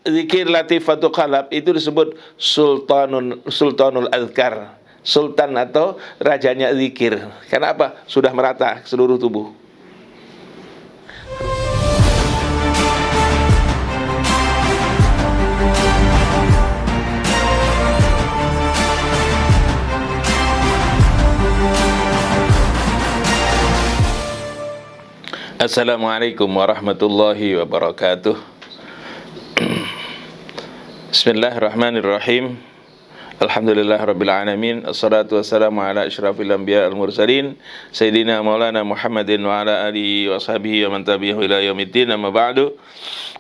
zikir Latifatul Qalab itu disebut Sultanul Azkar, sultan atau rajanya zikir. Kenapa? Sudah merata seluruh tubuh. Assalamualaikum warahmatullahi wabarakatuh. Bismillahirrahmanirrahim. Alhamdulillah rabbil alamin. Assalatu wassalamu ala asyrafil anbiya al mursalin Sayyidina maulana Muhammadin wa ala alihi wa sahbihi wa man tabi'ahu ila yaumiddin. Amma ba'du.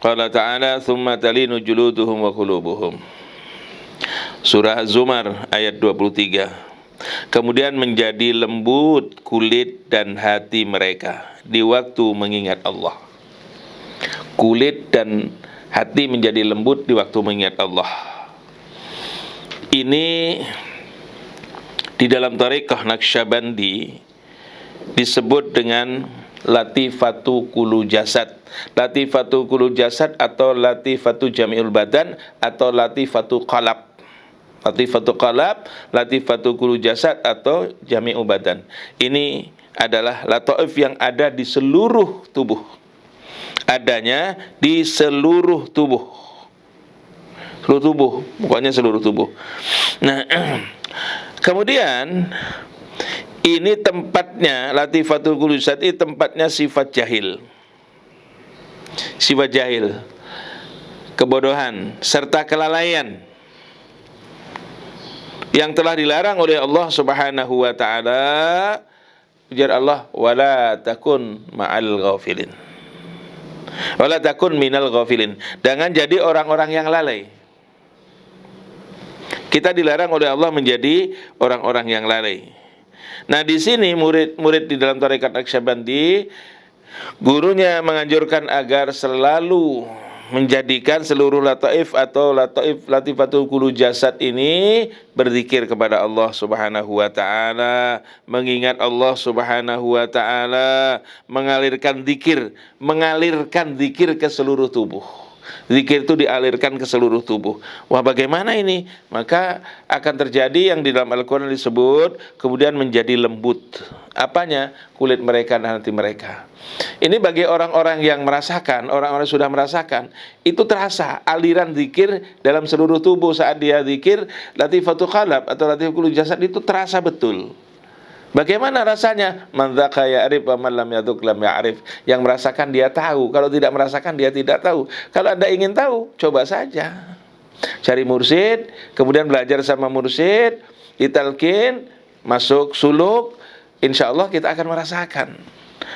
Qala ta'ala thumma talinu juluduhum wa qulubuhum. Surah Az-Zumar ayat 23. Kemudian menjadi lembut kulit dan hati mereka di waktu mengingat Allah. Kulit dan hati menjadi lembut di waktu mengingat Allah. Ini di dalam Thariqah Naqsyabandi disebut dengan Latifatu Kullu Jasad. Latifatu Kullu Jasad atau Latifatu Jami'ul Badan atau Latifatu Qalab. Latifatu Qalab, Latifatu Kullu Jasad atau Jami'u Badan. Ini adalah lataif yang ada di seluruh tubuh. Adanya di seluruh tubuh. Seluruh tubuh, pokoknya seluruh tubuh. Nah, kemudian ini tempatnya Latifatul Kullu Jasad, ini tempatnya sifat jahil. Sifat jahil, kebodohan serta kelalaian yang telah dilarang oleh Allah Subhanahu wa taala. Ujar Allah, wala takun ma'al ghafilin. Wala takun minal ghafilin. Jangan jadi orang-orang yang lalai. Kita dilarang oleh Allah menjadi orang-orang yang lalai. Nah, di sini murid-murid di dalam Thariqat Naqsyabandi, gurunya menganjurkan agar selalu menjadikan seluruh lataif atau Latifatul Kullu Jasad ini berzikir kepada Allah Subhanahu wa taala, mengingat Allah Subhanahu wa taala, mengalirkan zikir ke seluruh tubuh. Zikir itu dialirkan ke seluruh tubuh. Wah, bagaimana ini? Maka akan terjadi yang di dalam Al-Quran disebut kemudian menjadi lembut. Apanya? Kulit mereka dan hati mereka. Ini bagi orang-orang yang merasakan, orang-orang sudah merasakan, itu terasa aliran zikir dalam seluruh tubuh saat dia zikir Latifatul Qalab atau Latifatul Kullu Jasad itu terasa betul. Bagaimana rasanya? Man dzaka ya'rif wa man lam yadzuq lam ya'rif. Yang merasakan dia tahu, kalau tidak merasakan dia tidak tahu. Kalau Anda ingin tahu, coba saja cari mursyid, kemudian belajar sama mursyid, ditalqin, masuk suluk, insya Allah kita akan merasakan.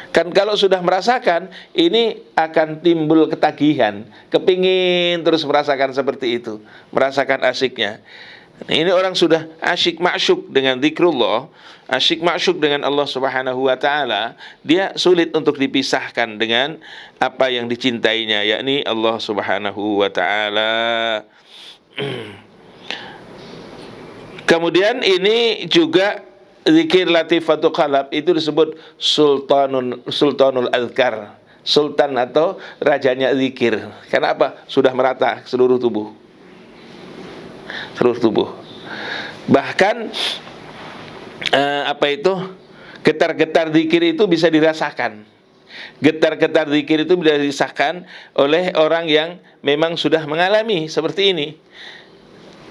Kan kalau sudah merasakan, ini akan timbul ketagihan, kepingin terus merasakan seperti itu, merasakan asyiknya. Ini orang sudah asyik ma'syuk dengan zikrullah, asyik ma'syuk dengan Allah Subhanahu wa taala, dia sulit untuk dipisahkan dengan apa yang dicintainya, yakni Allah Subhanahu wa taala. Kemudian ini juga zikir Latifatul Qalab itu disebut Sultanul Azkar, sultan atau rajanya zikir. Kenapa? Sudah merata seluruh tubuh. Seluruh tubuh. Bahkan getar-getar zikir itu bisa dirasakan. Getar-getar zikir itu bisa dirasakan oleh orang yang memang sudah mengalami seperti ini.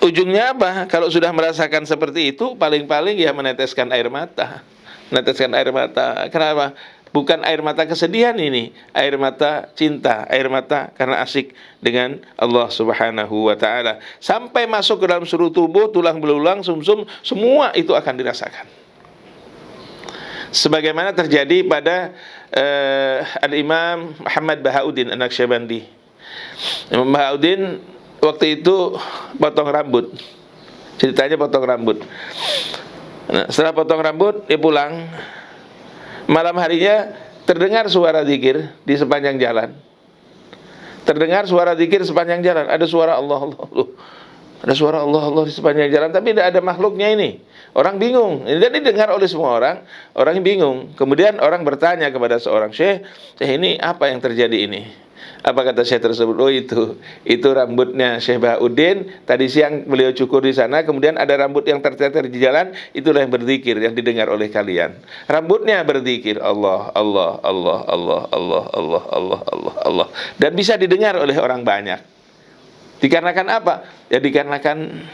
Ujungnya apa? Kalau sudah merasakan seperti itu, paling-paling ya meneteskan air mata. Meneteskan air mata. Kenapa? Bukan air mata kesedihan ini, air mata cinta, air mata karena asyik dengan Allah Subhanahu wa taala. Sampai masuk ke dalam seluruh tubuh, tulang belulang, sumsum, semua itu akan dirasakan. Sebagaimana terjadi pada Al-Imam Muhammad Bahauddin An-Naqsyabandi. Imam Bahauddin waktu itu potong rambut. Ceritanya potong rambut. Nah, setelah potong rambut, dia pulang. Malam harinya terdengar suara zikir di sepanjang jalan. Terdengar suara zikir sepanjang jalan. Ada suara Allah, Allah, Allah. Ada suara Allah, Allah di sepanjang jalan. Tapi tidak ada makhluknya ini. Orang bingung. Ini didengar oleh semua orang. Orang bingung. Kemudian orang bertanya kepada seorang syekh, "Syekh, ini apa yang terjadi ini?" Apa kata Syekh tersebut? Oh itu rambutnya Syekh Bahauddin. Tadi siang beliau cukur di sana, kemudian ada rambut yang tercecer di jalan, itulah yang berzikir, yang didengar oleh kalian. Rambutnya berzikir Allah, Allah, Allah, Allah, Allah, Allah, Allah, Allah, Allah. Dan bisa didengar oleh orang banyak. Dikarenakan apa? Ya dikarenakan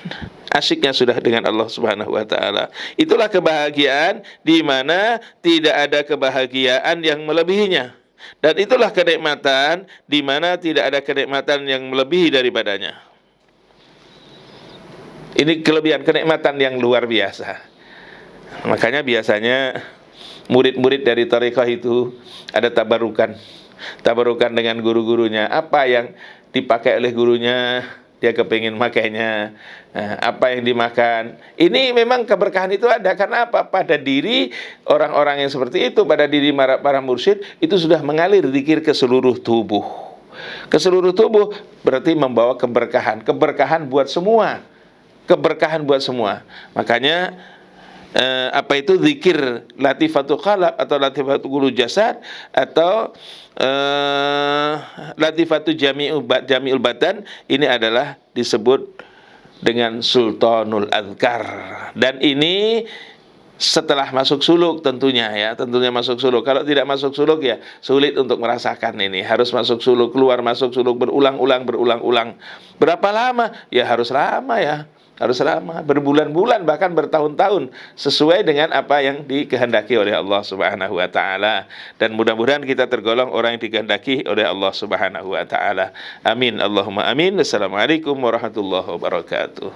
asyiknya sudah dengan Allah Subhanahu wa taala. Itulah kebahagiaan di mana tidak ada kebahagiaan yang melebihinya. Dan itulah kenikmatan di mana tidak ada kenikmatan yang melebihi daripadanya. Ini kelebihan kenikmatan yang luar biasa. Makanya biasanya murid-murid dari thariqah itu ada tabarukan. Tabarukan dengan guru-gurunya. Apa yang dipakai oleh gurunya, dia kepingin makainya. Apa yang dimakan, ini memang keberkahan itu ada. Karena apa? Pada diri orang-orang yang seperti itu, pada diri para mursyid, itu sudah mengalir zikir ke seluruh tubuh. Ke seluruh tubuh berarti membawa keberkahan. Keberkahan buat semua. Keberkahan buat semua. Makanya apa itu zikir latifatul qalb atau latifatul qulul jasad atau latifatul jami'ul badan, ini adalah disebut dengan sultanul azkar. Dan ini setelah masuk suluk tentunya ya, tentunya masuk suluk. Kalau tidak masuk suluk ya sulit untuk merasakan ini. Harus masuk suluk, keluar masuk suluk berulang-ulang. Berapa lama? Ya harus lama ya. Harus lama, berbulan-bulan bahkan bertahun-tahun, sesuai dengan apa yang dikehendaki oleh Allah Subhanahu wa taala. Dan mudah-mudahan kita tergolong orang yang dikehendaki oleh Allah Subhanahu wa taala. Amin Allahumma amin. Assalamualaikum warahmatullahi wabarakatuh.